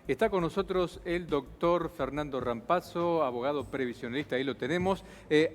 Está con nosotros el doctor Fernando Rampazzo, abogado previsionalista, ahí lo tenemos.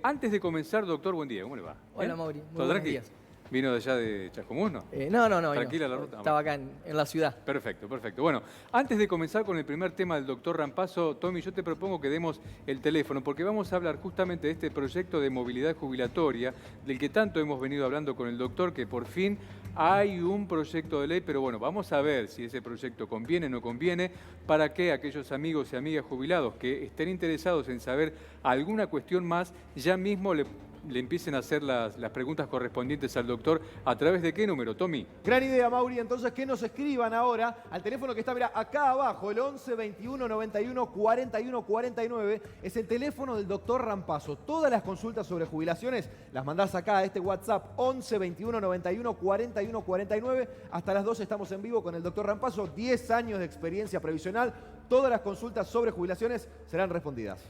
Antes de comenzar, doctor, buen día, ¿cómo le va? Hola, Mauri. ¿Todo Buenos tranqui? días. ¿Vino de allá de Chascomús, no? No. ¿Tranquila la ruta? Estaba acá en la ciudad. Perfecto, perfecto. Bueno, antes de comenzar con el primer tema del doctor Rampazzo, Tommy, yo te propongo que demos el teléfono, porque vamos a hablar justamente de este proyecto de movilidad jubilatoria, del que tanto hemos venido hablando con el doctor, que por fin hay un proyecto de ley, pero bueno, vamos a ver si ese proyecto conviene o no conviene, para que aquellos amigos y amigas jubilados que estén interesados en saber alguna cuestión más, ya mismo le empiecen a hacer las preguntas correspondientes al doctor. ¿A través de qué número, Tommy? Gran idea, Mauri. Entonces, que nos escriban ahora al teléfono que está, mirá, acá abajo, el 11 21 91 41 49. Es el teléfono del doctor Rampazzo. Todas las consultas sobre jubilaciones las mandás acá a este WhatsApp, 11 21 91 41 49. Hasta las 12 estamos en vivo con el doctor Rampazzo. 10 años de experiencia previsional. Todas las consultas sobre jubilaciones serán respondidas.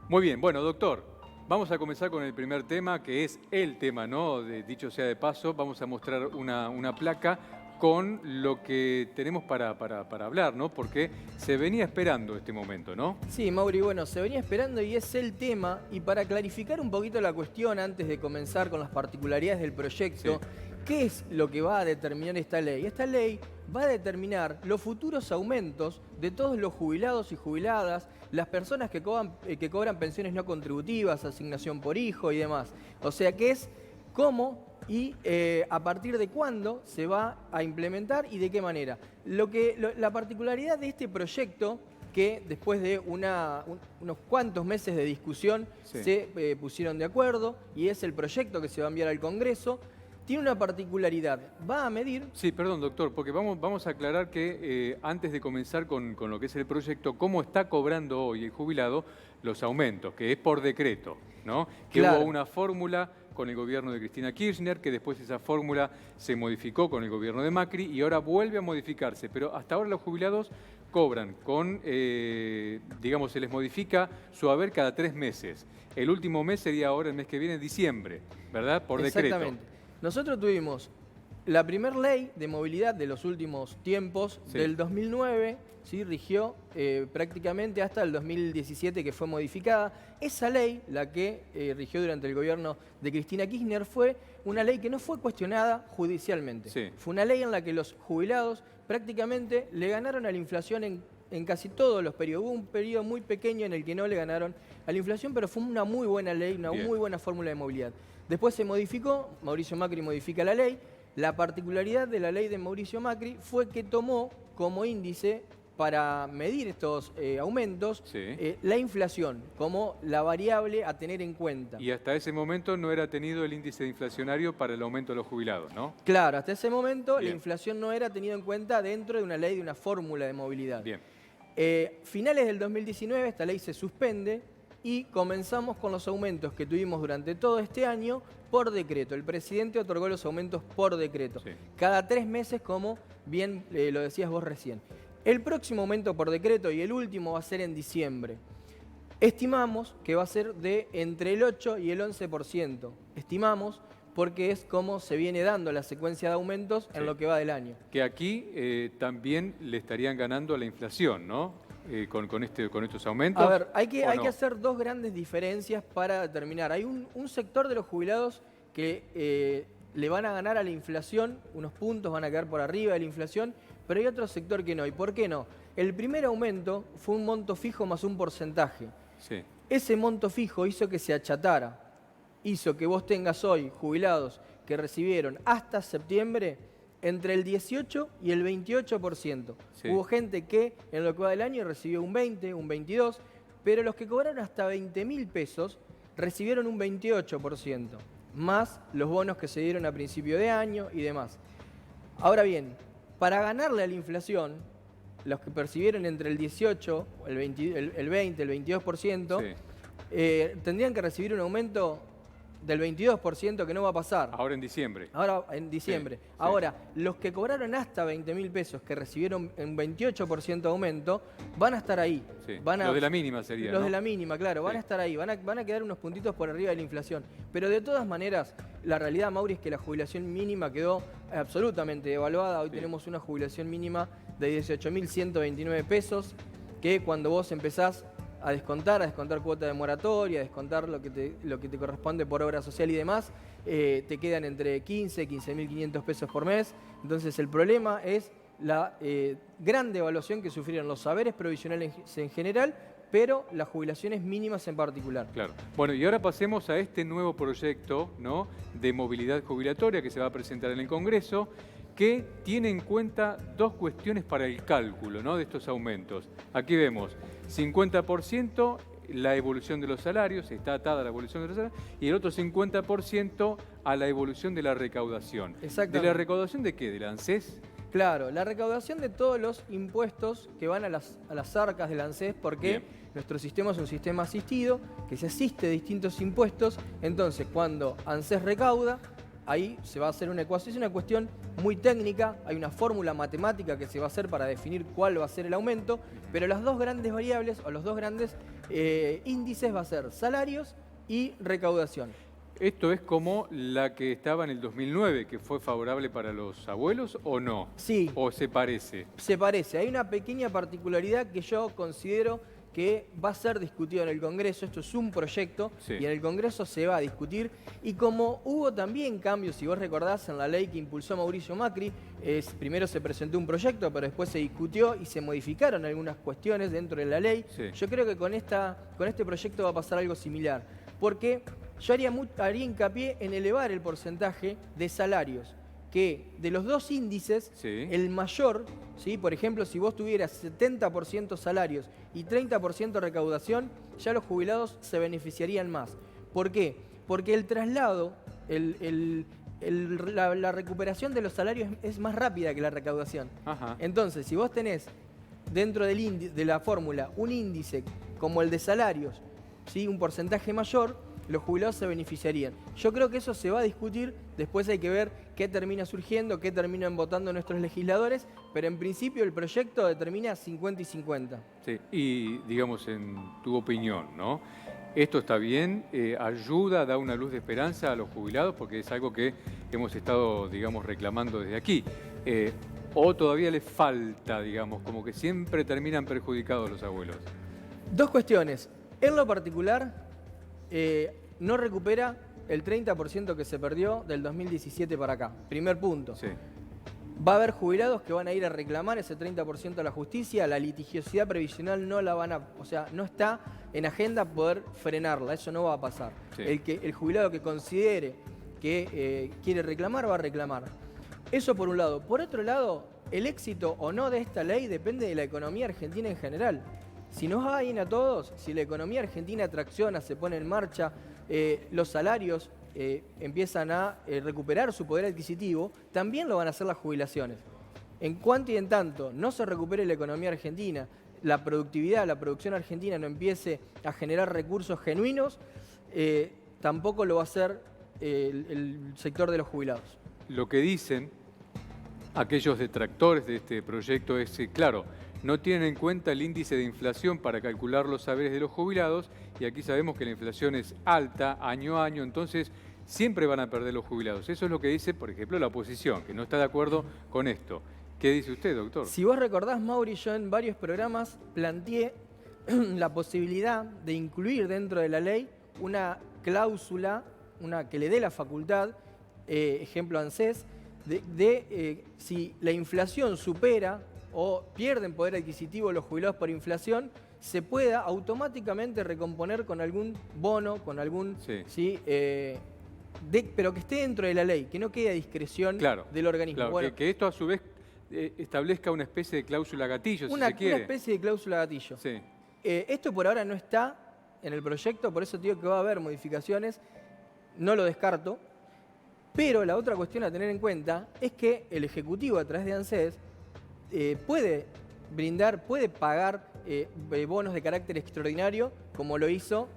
Muy bien, bueno, doctor. Vamos a comenzar con el primer tema, que es el tema, ¿no? Dicho sea de paso, vamos a mostrar una placa con lo que tenemos para hablar, ¿no? Porque se venía esperando este momento, ¿no? Sí, Mauri, bueno, se venía esperando y es el tema. Y para clarificar un poquito la cuestión, antes de comenzar con las particularidades del proyecto, sí. ¿Qué es lo que va a determinar esta ley? Esta ley va a determinar los futuros aumentos de todos los jubilados y jubiladas, las personas que cobran pensiones no contributivas, asignación por hijo y demás. O sea, que es cómo y a partir de cuándo se va a implementar y de qué manera. La particularidad de este proyecto, que después de unos cuantos meses de discusión sí. se pusieron de acuerdo, y es el proyecto que se va a enviar al Congreso, tiene una particularidad. Va a medir... Sí, perdón, doctor, porque vamos a aclarar que antes de comenzar con lo que es el proyecto, cómo está cobrando hoy el jubilado los aumentos, que es por decreto, ¿no? Que claro. Hubo una fórmula con el gobierno de Cristina Kirchner, que después esa fórmula se modificó con el gobierno de Macri y ahora vuelve a modificarse. Pero hasta ahora los jubilados cobran con, digamos, se les modifica su haber cada 3 meses. El último mes sería ahora el mes que viene, diciembre, ¿verdad? Por decreto. Exactamente. Nosotros tuvimos la primera ley de movilidad de los últimos tiempos, sí. del 2009, ¿sí? Rigió prácticamente hasta el 2017, que fue modificada. Esa ley, la que rigió durante el gobierno de Cristina Kirchner, fue una ley que no fue cuestionada judicialmente. Sí. Fue una ley en la que los jubilados prácticamente le ganaron a la inflación en casi todos los periodos. Hubo un periodo muy pequeño en el que no le ganaron a la inflación, pero fue una muy buena ley, una Bien. Muy buena fórmula de movilidad. Después se modificó, Mauricio Macri modifica la ley. La particularidad de la ley de Mauricio Macri fue que tomó como índice para medir estos aumentos sí. La inflación como la variable a tener en cuenta. Y hasta ese momento no era tenido el índice inflacionario para el aumento de los jubilados, ¿no? Claro, hasta ese momento Bien. La inflación no era tenida en cuenta dentro de una ley, de una fórmula de movilidad. Bien. Finales del 2019 esta ley se suspende y comenzamos con los aumentos que tuvimos durante todo este año por decreto. El presidente otorgó los aumentos por decreto. Sí. Cada 3 meses, como bien lo decías vos recién. El próximo aumento por decreto y el último va a ser en diciembre. Estimamos que va a ser de entre el 8 y el 11%. Estimamos porque es como se viene dando la secuencia de aumentos en sí. lo que va del año. Que aquí también le estarían ganando a la inflación, ¿no? Con estos aumentos. A ver, hay que hacer dos grandes diferencias para determinar. Hay un sector de los jubilados que le van a ganar a la inflación, unos puntos van a quedar por arriba de la inflación, pero hay otro sector que no. ¿Y por qué no? El primer aumento fue un monto fijo más un porcentaje. Sí. Ese monto fijo hizo que se achatara. Hizo que vos tengas hoy jubilados que recibieron hasta septiembre entre el 18 y el 28%. Sí. Hubo gente que en lo que va del año recibió un 20, un 22, pero los que cobraron hasta 20.000 pesos recibieron un 28%, más los bonos que se dieron a principio de año y demás. Ahora bien, para ganarle a la inflación, los que percibieron entre el 18, el 20, el 22%, sí. Tendrían que recibir un aumento del 22% que no va a pasar. Ahora en diciembre. Ahora en diciembre. Sí, ahora, sí. Los que cobraron hasta 20.000 pesos, que recibieron un 28% de aumento, van a estar ahí. Sí. Los de la mínima serían, Los ¿no? de la mínima, claro, van a estar ahí. Van a quedar unos puntitos por arriba de la inflación. Pero de todas maneras, la realidad, Mauri, es que la jubilación mínima quedó absolutamente devaluada. Hoy tenemos una jubilación mínima de 18.129 pesos, que cuando vos empezás a descontar cuota de moratoria, a descontar lo que te corresponde por obra social y demás, te quedan entre 15.500 pesos por mes. Entonces el problema es la gran devaluación que sufrieron los saberes provisionales en general, pero las jubilaciones mínimas en particular. Claro. Bueno, y ahora pasemos a este nuevo proyecto, ¿no?, de movilidad jubilatoria que se va a presentar en el Congreso, que tiene en cuenta dos cuestiones para el cálculo, ¿no?, de estos aumentos. Aquí vemos 50% la evolución de los salarios, está atada a la evolución de los salarios, y el otro 50% a la evolución de la recaudación. Exactamente. ¿De la recaudación de qué? ¿De la ANSES? Claro, la recaudación de todos los impuestos que van a las arcas del ANSES, porque Bien. nuestro sistema es un sistema asistido, que se asiste de distintos impuestos. Entonces, cuando ANSES recauda, ahí se va a hacer una ecuación. Es una cuestión muy técnica, hay una fórmula matemática que se va a hacer para definir cuál va a ser el aumento, pero las dos grandes variables o los dos grandes índices va a ser salarios y recaudación. ¿Esto es como la que estaba en el 2009, que fue favorable para los abuelos o no? Sí. ¿O se parece? Se parece. Hay una pequeña particularidad que yo considero que va a ser discutido en el Congreso. Esto es un proyecto, Sí. y en el Congreso se va a discutir. Y como hubo también cambios, si vos recordás, en la ley que impulsó Mauricio Macri, primero se presentó un proyecto, pero después se discutió y se modificaron algunas cuestiones dentro de la ley. Sí. Yo creo que con este proyecto va a pasar algo similar, porque yo haría hincapié en elevar el porcentaje de salarios, que de los dos índices, Sí. el mayor, ¿sí? Por ejemplo, si vos tuvieras 70% salarios y 30% recaudación, ya los jubilados se beneficiarían más. ¿Por qué? Porque el traslado, la recuperación de los salarios es más rápida que la recaudación. Ajá. Entonces, si vos tenés dentro de la fórmula un índice como el de salarios, ¿sí?, un porcentaje mayor, los jubilados se beneficiarían. Yo creo que eso se va a discutir, después hay que ver qué termina surgiendo, qué terminan votando nuestros legisladores, pero en principio el proyecto determina 50 y 50. Sí. Y, digamos, en tu opinión, ¿no?, ¿esto está bien? ¿Ayuda, da una luz de esperanza a los jubilados? Porque es algo que hemos estado, digamos, reclamando desde aquí. ¿O todavía les falta, digamos, como que siempre terminan perjudicados los abuelos? Dos cuestiones. En lo particular, no recupera el 30% que se perdió del 2017 para acá. Primer punto. Sí. Va a haber jubilados que van a ir a reclamar ese 30% a la justicia. La litigiosidad previsional no la van a... O sea, no está en agenda poder frenarla. Eso no va a pasar. Sí. El jubilado que considere que quiere reclamar, va a reclamar. Eso por un lado. Por otro lado, el éxito o no de esta ley depende de la economía argentina en general. Si nos va bien a todos, si la economía argentina tracciona, se pone en marcha, los salarios empiezan a recuperar su poder adquisitivo, también lo van a hacer las jubilaciones. En cuanto y en tanto no se recupere la economía argentina, la productividad, la producción argentina no empiece a generar recursos genuinos, tampoco lo va a hacer el sector de los jubilados. Lo que dicen aquellos detractores de este proyecto es que, claro, no tienen en cuenta el índice de inflación para calcular los saberes de los jubilados, y aquí sabemos que la inflación es alta año a año, entonces siempre van a perder los jubilados. Eso es lo que dice, por ejemplo, la oposición, que no está de acuerdo con esto. ¿Qué dice usted, doctor? Si vos recordás, Mauri, yo en varios programas planteé la posibilidad de incluir dentro de la ley una cláusula, que le dé la facultad, ejemplo ANSES, si la inflación supera o pierden poder adquisitivo los jubilados por inflación, se pueda automáticamente recomponer con algún bono, con algún... Sí. pero que esté dentro de la ley, que no quede a discreción del organismo. Claro, Bueno, que esto a su vez establezca una especie de cláusula gatillo, si se quiere. Una especie de cláusula gatillo. Sí. Esto por ahora no está en el proyecto, por eso te digo que va a haber modificaciones, no lo descarto, pero la otra cuestión a tener en cuenta es que el Ejecutivo a través de ANSES puede pagar bonos de carácter extraordinario, como lo hizo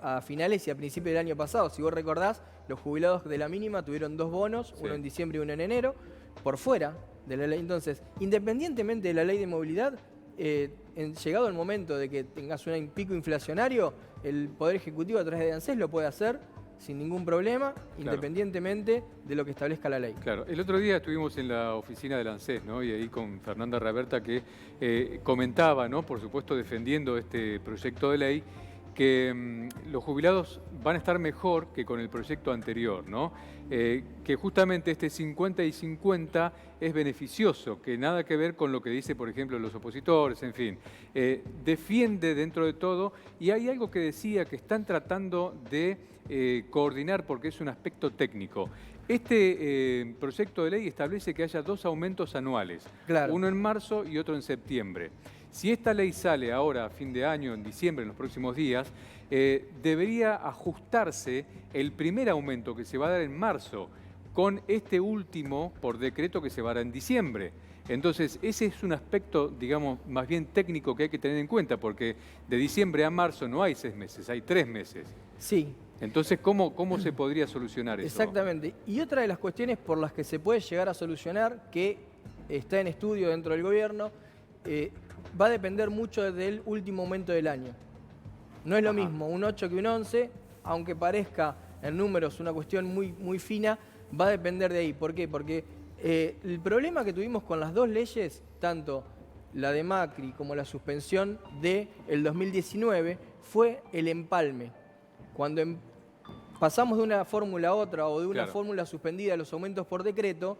a finales y a principios del año pasado. Si vos recordás, los jubilados de la mínima tuvieron dos bonos, uno en diciembre y uno en enero, por fuera de la ley. Entonces, independientemente de la ley de movilidad, llegado el momento de que tengas un pico inflacionario, el Poder Ejecutivo a través de ANSES lo puede hacer sin ningún problema, independientemente de lo que establezca la ley. Claro, el otro día estuvimos en la oficina del ANSES, ¿no? Y ahí con Fernanda Raberta que comentaba, ¿no? Por supuesto defendiendo este proyecto de ley, que los jubilados van a estar mejor que con el proyecto anterior, ¿no? Que justamente este 50 y 50 es beneficioso, que nada que ver con lo que dice, por ejemplo, los opositores, en fin. Defiende dentro de todo, y hay algo que decía que están tratando de coordinar porque es un aspecto técnico. Este proyecto de ley establece que haya 2 aumentos anuales, uno en marzo y otro en septiembre. Si esta ley sale ahora a fin de año, en diciembre, en los próximos días, debería ajustarse el primer aumento que se va a dar en marzo con este último por decreto que se va a dar en diciembre. Entonces, ese es un aspecto, digamos, más bien técnico que hay que tener en cuenta, porque de diciembre a marzo no hay 6 meses, hay 3 meses. Sí. Entonces, ¿cómo se podría solucionar eso? Exactamente. Y otra de las cuestiones por las que se puede llegar a solucionar, que está en estudio dentro del gobierno, va a depender mucho del último aumento del año. No es lo mismo un 8 que un 11, aunque parezca en números una cuestión muy fina, va a depender de ahí. ¿Por qué? Porque el problema que tuvimos con las 2 leyes, tanto la de Macri como la suspensión del 2019, fue el empalme. Cuando pasamos de una fórmula a otra o de una fórmula suspendida a los aumentos por decreto,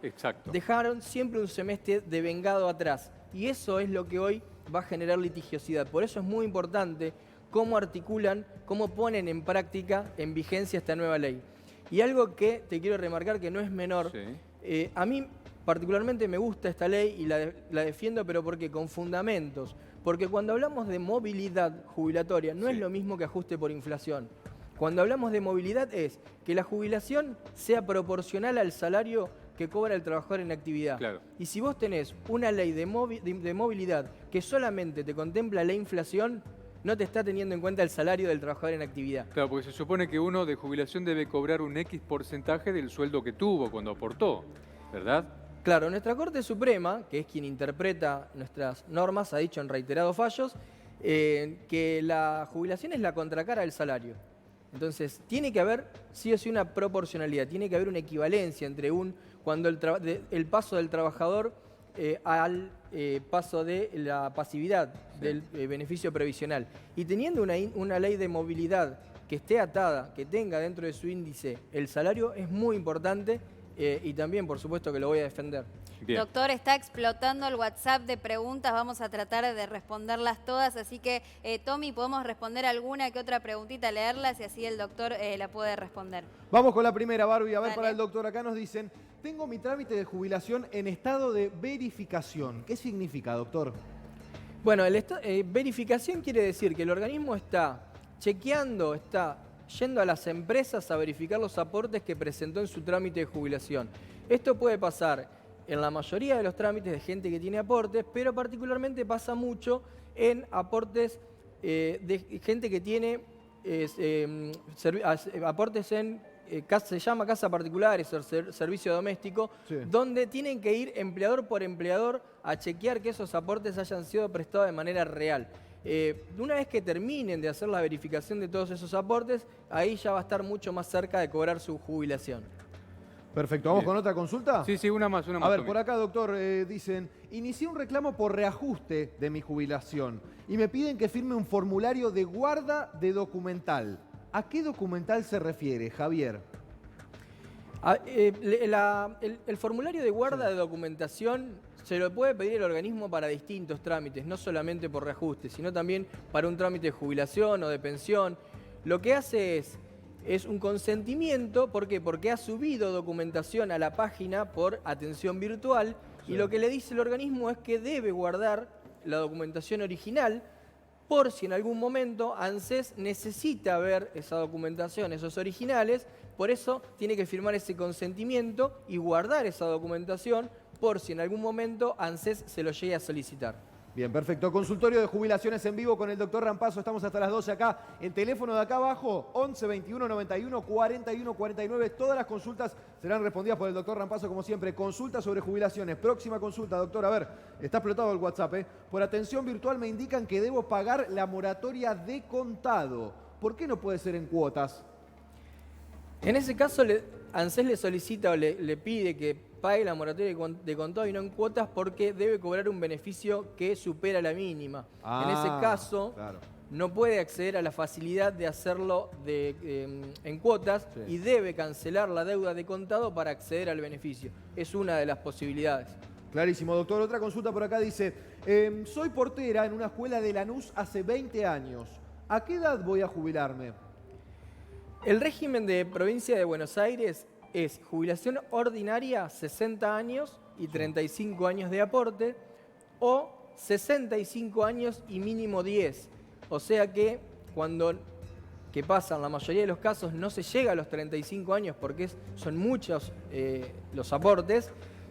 dejaron siempre un semestre devengado atrás. Y eso es lo que hoy va a generar litigiosidad. Por eso es muy importante cómo articulan, cómo ponen en práctica, en vigencia esta nueva ley. Y algo que te quiero remarcar que no es menor, a mí particularmente me gusta esta ley y la defiendo, pero porque con fundamentos. Porque cuando hablamos de movilidad jubilatoria no es lo mismo que ajuste por inflación. Cuando hablamos de movilidad es que la jubilación sea proporcional al salario que cobra el trabajador en actividad. Y si vos tenés una ley de movilidad que solamente te contempla la inflación, no te está teniendo en cuenta el salario del trabajador en actividad. Claro, porque se supone que uno de jubilación debe cobrar un X porcentaje del sueldo que tuvo cuando aportó, ¿verdad? Claro, nuestra Corte Suprema, que es quien interpreta nuestras normas, ha dicho en reiterados fallos que la jubilación es la contracara del salario. Entonces, tiene que haber sí o sí una proporcionalidad, tiene que haber una equivalencia entre cuando el paso del trabajador al paso de la pasividad del beneficio previsional. Y teniendo una ley de movilidad que esté atada, que tenga dentro de su índice el salario, es muy importante y también, por supuesto, que lo voy a defender. Bien. Doctor, está explotando el WhatsApp de preguntas, vamos a tratar de responderlas todas, así que Tommy, podemos responder alguna que otra preguntita, leerlas y así el doctor la puede responder. Vamos con la primera, Barbie, a ver para el doctor. Acá nos dicen, tengo mi trámite de jubilación en estado de verificación. ¿Qué significa, doctor? Bueno, verificación quiere decir que el organismo está chequeando, está yendo a las empresas a verificar los aportes que presentó en su trámite de jubilación. Esto puede pasar en la mayoría de los trámites de gente que tiene aportes, pero particularmente pasa mucho en aportes de gente que tiene aportes en, se llama casa particulares o servicio doméstico, donde tienen que ir empleador por empleador a chequear que esos aportes hayan sido prestados de manera real. Una vez que terminen de hacer la verificación de todos esos aportes, ahí ya va a estar mucho más cerca de cobrar su jubilación. Perfecto, ¿vamos con otra consulta? Sí, una más. A ver, por acá, doctor, dicen, inicié un reclamo por reajuste de mi jubilación y me piden que firme un formulario de guarda de documental. ¿A qué documental se refiere, Javier? El formulario de guarda de documentación se lo puede pedir el organismo para distintos trámites, no solamente por reajuste, sino también para un trámite de jubilación o de pensión. Lo que hace es un consentimiento, ¿por qué? Porque ha subido documentación a la página por atención virtual y lo que le dice el organismo es que debe guardar la documentación original por si en algún momento ANSES necesita ver esa documentación, esos originales, por eso tiene que firmar ese consentimiento y guardar esa documentación por si en algún momento ANSES se lo llegue a solicitar. Bien, perfecto. Consultorio de jubilaciones en vivo con el doctor Rampazzo. Estamos hasta las 12 acá. El teléfono de acá abajo, 11 21 91 41 49. Todas las consultas serán respondidas por el doctor Rampazzo, como siempre. Consulta sobre jubilaciones. Próxima consulta, doctor. A ver, está explotado el WhatsApp, ¿eh? Por atención virtual me indican que debo pagar la moratoria de contado. ¿Por qué no puede ser en cuotas? En ese caso, ANSES le solicita o le pide que pague la moratoria de contado y no en cuotas porque debe cobrar un beneficio que supera la mínima. En ese caso, claro. no puede acceder a la facilidad de hacerlo en cuotas y debe cancelar la deuda de contado para acceder al beneficio. Es una de las posibilidades. Clarísimo, doctor. Otra consulta por acá dice, soy portera en una escuela de Lanús hace 20 años. ¿A qué edad voy a jubilarme? El régimen de Provincia de Buenos Aires es jubilación ordinaria 60 años y 35 años de aporte o 65 años y mínimo 10. O sea que que pasa en la mayoría de los casos, no se llega a los 35 años porque son muchos los aportes,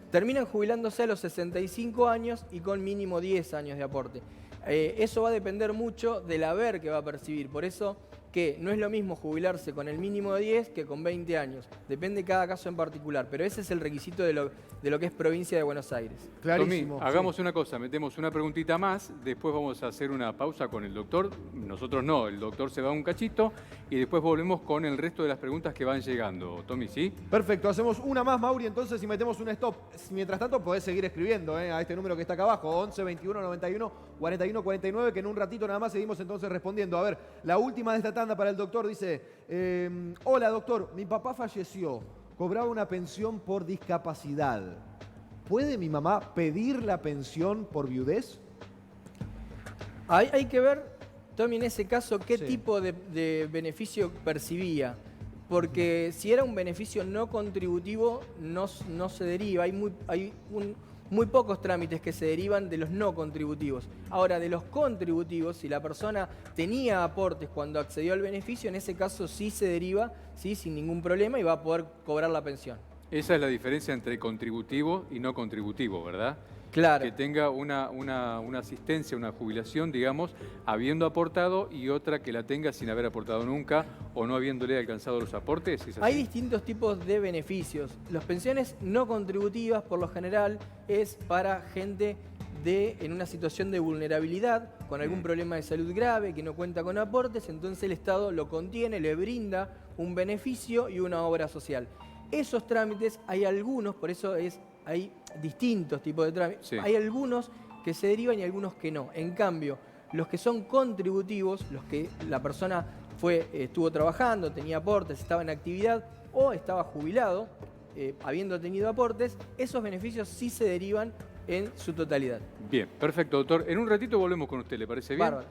terminan jubilándose a los 65 años y con mínimo 10 años de aporte. Eso va a depender mucho del haber que va a percibir, por eso que no es lo mismo jubilarse con el mínimo de 10 que con 20 años. Depende de cada caso en particular, pero ese es el requisito de lo que es Provincia de Buenos Aires. Clarísimo. Tommy, hagamos una cosa, metemos una preguntita más, después vamos a hacer una pausa con el doctor. Nosotros no, el doctor se va un cachito y después volvemos con el resto de las preguntas que van llegando. Tommy, ¿sí? Perfecto, hacemos una más, Mauri, entonces, y metemos un stop. Mientras tanto, podés seguir escribiendo a este número que está acá abajo, 11 21 91 41 49, que en un ratito nada más seguimos entonces respondiendo. A ver, la última de esta tanda para el doctor dice, hola doctor, mi papá falleció, cobraba una pensión por discapacidad. ¿Puede mi mamá pedir la pensión por viudez? Hay que ver, Tommy, en ese caso, qué tipo de beneficio percibía. Porque si era un beneficio no contributivo, no se deriva. Hay muy pocos trámites que se derivan de los no contributivos. Ahora, de los contributivos, si la persona tenía aportes cuando accedió al beneficio, en ese caso sí se deriva, sí, sin ningún problema, y va a poder cobrar la pensión. Esa es la diferencia entre contributivo y no contributivo, ¿verdad? Claro. Que tenga una asistencia, una jubilación, digamos, habiendo aportado y otra que la tenga sin haber aportado nunca o no habiéndole alcanzado los aportes. ¿Es así? Hay distintos tipos de beneficios. Las pensiones no contributivas, por lo general, es para gente en una situación de vulnerabilidad, con algún problema de salud grave, que no cuenta con aportes, entonces el Estado lo contiene, le brinda un beneficio y una obra social. Esos trámites, hay algunos, por eso hay distintos tipos de trámites. Sí. Hay algunos que se derivan y algunos que no. En cambio, los que son contributivos, los que la persona estuvo trabajando, tenía aportes, estaba en actividad o estaba jubilado, habiendo tenido aportes, esos beneficios sí se derivan en su totalidad. Bien, perfecto, doctor. En un ratito volvemos con usted, ¿le parece bien? Bárbaro.